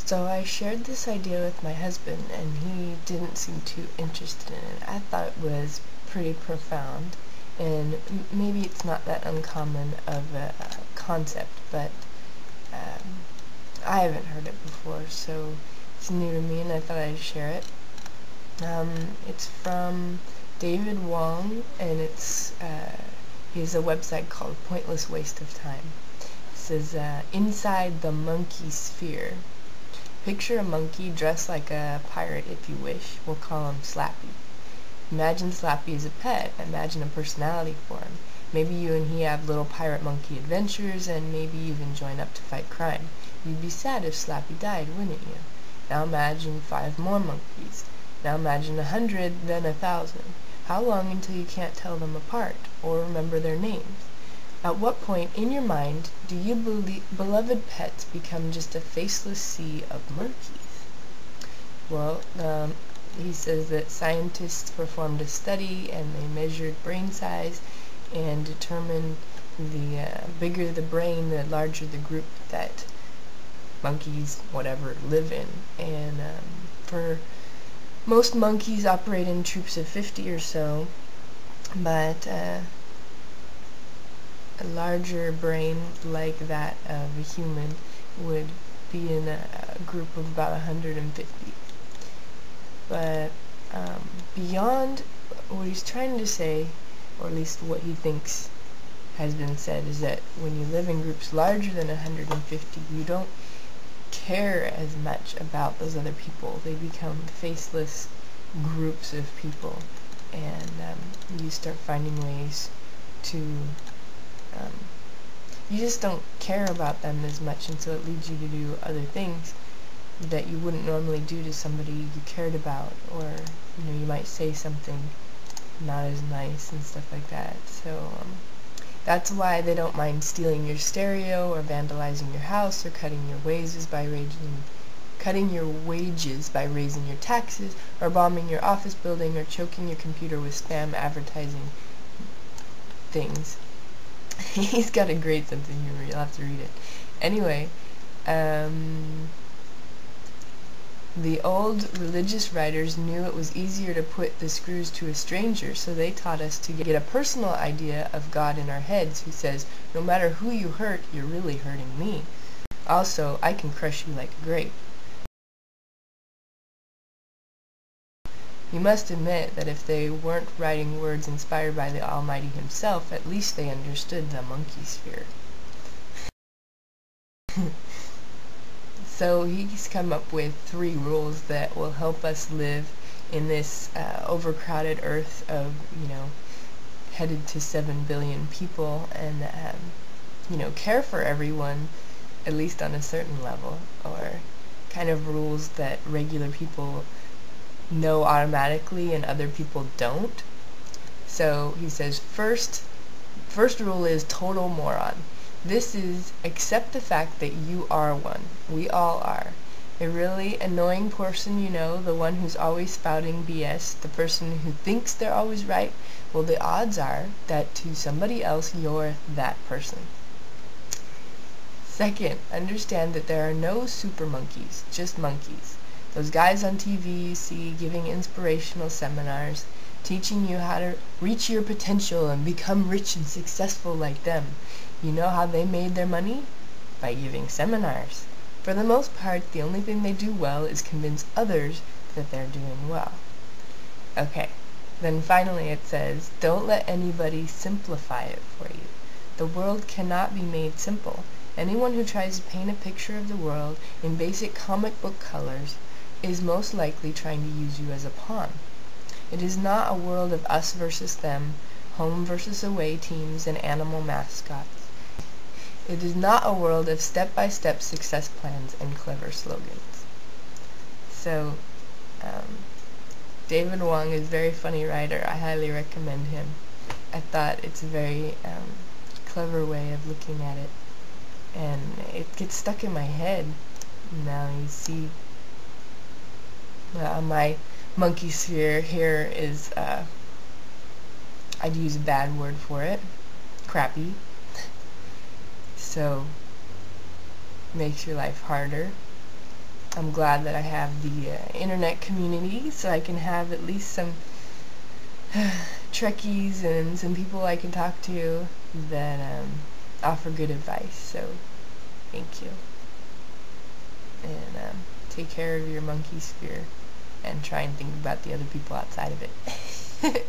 So I shared this idea with my husband, and he didn't seem too interested in it. I thought it was pretty profound, and maybe it's not that uncommon of a concept, but I haven't heard it before, so it's new to me, and I thought I'd share it. It's from David Wong, and he has a website called Pointless Waste of Time. It says, inside the Monkeysphere. Picture a monkey dressed like a pirate if you wish. We'll call him Slappy. Imagine Slappy as a pet. Imagine a personality for him. Maybe you and he have little pirate monkey adventures, and maybe even join up to fight crime. You'd be sad if Slappy died, wouldn't you? Now imagine 5 more monkeys. Now imagine 100, then 1,000. How long until you can't tell them apart, or remember their names? At what point in your mind do your beloved pets become just a faceless sea of monkeys? Well, he says that scientists performed a study, and they measured brain size and determined the bigger the brain, the larger the group that monkeys, whatever, live in. And for most monkeys operate in troops of 50 or so, but a larger brain like that of a human would be in a group of about 150. But beyond what he's trying to say, or at least what he thinks has been said, is that when you live in groups larger than 150, you don't care as much about those other people. They become faceless groups of people, and you start finding ways to you just don't care about them as much, and so it leads you to do other things that you wouldn't normally do to somebody you cared about, or you might say something not as nice and stuff like that. So that's why they don't mind stealing your stereo, or vandalizing your house, or cutting your wages by raising your taxes, or bombing your office building, or choking your computer with spam advertising things. He's got a great sense of humor. You'll have to read it. Anyway, the old religious writers knew it was easier to put the screws to a stranger, so they taught us to get a personal idea of God in our heads, who says, no matter who you hurt, you're really hurting me. Also, I can crush you like a grape. You must admit that if they weren't writing words inspired by the Almighty himself, at least they understood the Monkeysphere. So he's come up with 3 rules that will help us live in this overcrowded earth of, headed to 7 billion people, and, care for everyone, at least on a certain level, or kind of rules that regular people know automatically and other people don't. So he says, first rule is total moron. This is, accept the fact that you are one. We all are. A really annoying person the one who's always spouting BS, the person who thinks they're always right, well, the odds are that to somebody else you're that person. Second, understand that there are no super monkeys, just monkeys. Those guys on TV you see giving inspirational seminars, teaching you how to reach your potential and become rich and successful like them. You know how they made their money? By giving seminars. For the most part, the only thing they do well is convince others that they're doing well. Okay, then finally it says, don't let anybody simplify it for you. The world cannot be made simple. Anyone who tries to paint a picture of the world in basic comic book colors is most likely trying to use you as a pawn. It is not a world of us versus them, home versus away teams, and animal mascots. It is not a world of step-by-step success plans and clever slogans. So, David Wong is a very funny writer. I highly recommend him. I thought it's a very clever way of looking at it, and it gets stuck in my head. Now you see, my Monkeysphere here is, I'd use a bad word for it, crappy. So, makes your life harder. I'm glad that I have the internet community, so I can have at least some Trekkies and some people I can talk to that offer good advice. So thank you, and take care of your Monkeysphere and try and think about the other people outside of it.